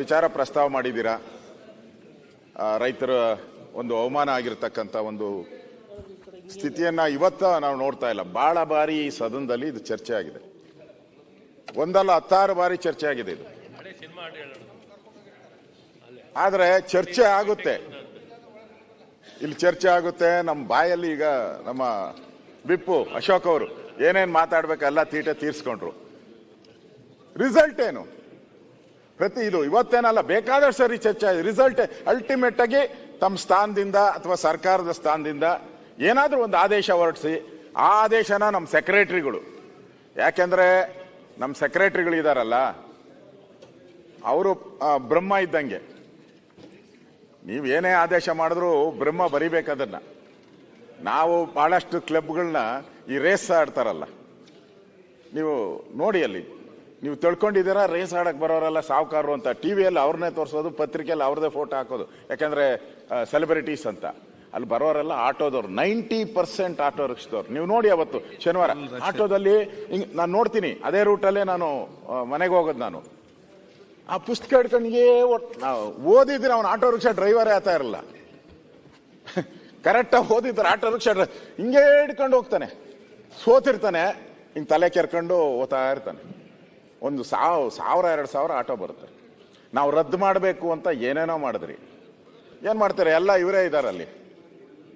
ವಿಚಾರ ಪ್ರಸ್ತಾವ ಮಾಡಿದ್ದೀರಾ. ರೈತರ ಒಂದು ಅವಮಾನ ಆಗಿರತಕ್ಕಂಥ ಒಂದು ಸ್ಥಿತಿಯನ್ನ ಇವತ್ತ ನಾವು ನೋಡ್ತಾ ಇಲ್ಲ. ಬಹಳ ಬಾರಿ ಈ ಸದನದಲ್ಲಿ ಇದು ಚರ್ಚೆ ಆಗಿದೆ, ಒಂದಲ್ಲ 16 ಬಾರಿ ಚರ್ಚೆ ಆಗಿದೆ ಇದು. ಆದ್ರೆ ಚರ್ಚೆ ಆಗುತ್ತೆ, ಇಲ್ಲಿ ಚರ್ಚೆ ಆಗುತ್ತೆ. ನಮ್ಮ ಬಾಯಲ್ಲಿ ಈಗ ನಮ್ಮ ಬಿಪ್ಪು ಅಶೋಕ್ ಅವರು ಏನೇನು ಮಾತಾಡ್ಬೇಕಲ್ಲ ತೀಟೆ ತೀರ್ಸ್ಕೊಂಡ್ರು. ರಿಸಲ್ಟ್ ಏನು? ಇದು ಇವತ್ತೇನಲ್ಲ, ಬೇಕಾದಷ್ಟು ಸರಿ ಚರ್ಚೆ ಆಗಿದೆ. ರಿಸಲ್ಟ್ ಅಲ್ಟಿಮೇಟ್ ಆಗಿ ತಮ್ಮ ಸ್ಥಾನದಿಂದ ಅಥವಾ ಸರ್ಕಾರದ ಸ್ಥಾನದಿಂದ ಏನಾದ್ರೂ ಒಂದು ಆದೇಶ ಹೊರಡಿಸಿ, ಆ ಆದೇಶನ ನಮ್ಮ ಸೆಕ್ರೆಟರಿಗಳು, ಯಾಕೆಂದ್ರೆ ನಮ್ಮ ಸೆಕ್ರೆಟರಿಗಳು ಇದಾರಲ್ಲ ಅವರು ಬ್ರಹ್ಮ ಇದ್ದಂಗೆ. ನೀವೇನೇ ಆದೇಶ ಮಾಡಿದ್ರು ಬ್ರಹ್ಮ ಬರಿಬೇಕದನ್ನ. ನಾವು ಬಹಳಷ್ಟು ಕ್ಲಬ್ಗಳನ್ನ ಈ ರೇಸ್ ಆಡ್ತಾರಲ್ಲ, ನೀವು ನೋಡಿ, ಅಲ್ಲಿ ನೀವು ತಿಳ್ಕೊಂಡಿದ್ದೀರಾ, ರೇಸ್ ಆಡಕ್ ಬರೋರೆಲ್ಲ ಸಾವುಕಾರರು ಅಂತ. ಟಿವಿಯಲ್ಲಿ ಅವ್ರನ್ನೇ ತೋರಿಸೋದು, ಪತ್ರಿಕೆಯಲ್ಲಿ ಅವ್ರದೇ ಫೋಟೋ ಹಾಕೋದು, ಯಾಕಂದ್ರೆ ಸೆಲೆಬ್ರಿಟೀಸ್ ಅಂತ. ಅಲ್ಲಿ ಬರೋರೆಲ್ಲ ಆಟೋದವ್ರು, 90% ಆಟೋ ರಿಕ್ಷದವ್ರು. ನೀವು ನೋಡಿ, ಅವತ್ತು ಶನಿವಾರ ಆಟೋದಲ್ಲಿ ನಾನು ನೋಡ್ತೀನಿ, ಅದೇ ರೂಟಲ್ಲೇ ನಾನು ಮನೆಗೆ ಹೋಗೋದು. ನಾನು ಆ ಪುಸ್ತಕ ಹಿಡ್ಕೊಂಡ್ಗೆ ಓದಿದ್ರೆ ಅವನು ಆಟೋ ರಿಕ್ಷಾ ಡ್ರೈವರೇ ಆತ ಇರಲ್ಲ. ಕರೆಕ್ಟಾಗಿ ಓದಿದ್ರೆ ಆಟೋ ರಿಕ್ಷಾ ಹಿಂಗೇ ಹಿಡ್ಕೊಂಡು ಹೋಗ್ತಾನೆ, ಸೋತಿರ್ತಾನೆ, ಹಿಂಗೆ ತಲೆ ಕೆರ್ಕೊಂಡು ಓದ್ತಾ ಇರ್ತಾನೆ. ಒಂದು 1000-2000 ಆಟೋ ಬರುತ್ತೆ. ನಾವು ರದ್ದು ಮಾಡಬೇಕು ಅಂತ ಏನೇನೋ ಮಾಡಿದ್ರಿ, ಏನ್ ಮಾಡ್ತಾರೆ? ಎಲ್ಲ ಇವರೇ ಇದ್ದಾರೆ ಅಲ್ಲಿ.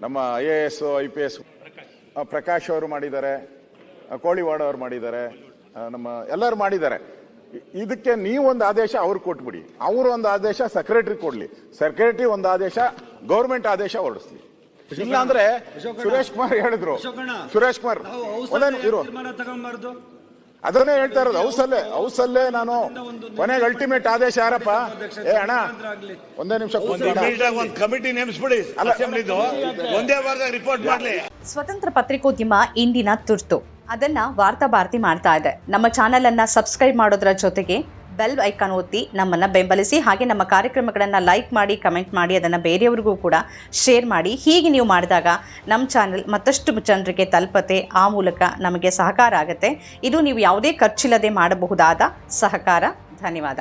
ನಮ್ಮ IAS IPS ಪ್ರಕಾಶ್ ಅವರು ಮಾಡಿದ್ದಾರೆ, ಕೋಳಿವಾಡ ಅವರು ಮಾಡಿದ್ದಾರೆ, ನಮ್ಮ ಎಲ್ಲರೂ ಮಾಡಿದ್ದಾರೆ. ಇದಕ್ಕೆ ನೀವೊಂದು ಆದೇಶ ಅವ್ರು ಕೊಟ್ಬಿಡಿ, ಅವರು ಒಂದು ಆದೇಶ ಸೆಕ್ರೆಟರಿ ಕೊಡ್ಲಿ, ಸೆಕ್ರೆಟರಿ ಒಂದು ಆದೇಶ ಗೌರ್ಮೆಂಟ್ ಆದೇಶ ಹೊರಡಿಸ್ಲಿ. ಇಲ್ಲ ಅಂದ್ರೆ ಸುರೇಶ್ ಕುಮಾರ್ ಹೇಳಿದ್ರು, ಸುರೇಶ್ ಕುಮಾರ್ ಇರು, ಅದನ್ನೇ ಹೇಳ್ತಾ ಇರೋದು. ಹೌಸಲ್ಲೇ ನಾನು ಕೊನೆಗೆ ಅಲ್ಟಿಮೇಟ್ ಆದೇಶ ಯಾರಪ್ಪ? ಅಣ್ಣ ಒಂದೇ ನಿಮಿಷ ಕಮಿಟಿ ನೇಮಿಸ್ಬಿಡಿ, ಒಂದೇ ವಾರದಾಗ ರಿಪೋರ್ಟ್ ಮಾಡಲಿ. ಸ್ವತಂತ್ರ ಪತ್ರಿಕೋದ್ಯಮ ಇಂದಿನ ತುರ್ತು, ಅದನ್ನ ವಾರ್ತಾ ಭಾರತಿ ಮಾಡ್ತಾ ಇದೆ. ನಮ್ಮ ಚಾನೆಲ್ ಅನ್ನ ಸಬ್ಸ್ಕ್ರೈಬ್ ಮಾಡೋದ್ರ ಜೊತೆಗೆ ಬೆಲ್ ಐಕಾನ್ ಒತ್ತಿ ನಮ್ಮನ್ನ ಬೆಂಬಲಿಸಿ. ಹಾಗೆ ನಮ್ಮ ಕಾರ್ಯಕ್ರಮಗಳನ್ನ ಲೈಕ್ ಮಾಡಿ, ಕಮೆಂಟ್ ಮಾಡಿ, ಅದನ್ನ ಬೇರೆಯವರಿಗೂ ಕೂಡ ಶೇರ್ ಮಾಡಿ. ಹೀಗೆ ನೀವು ಮಾಡಿದಾಗ ನಮ್ಮ ಚಾನೆಲ್ ಮತ್ತಷ್ಟು ಜನರಿಗೆ ತಲುಪತ್ತೆ, ಆ ಮೂಲಕ ನಮಗೆ ಸಹಕಾರ ಆಗುತ್ತೆ. ಇದು ನೀವು ಯಾವುದೇ ಖರ್ಚಿಲ್ಲದೆ ಮಾಡಬಹುದಾದ ಸಹಕಾರ. ಧನ್ಯವಾದ.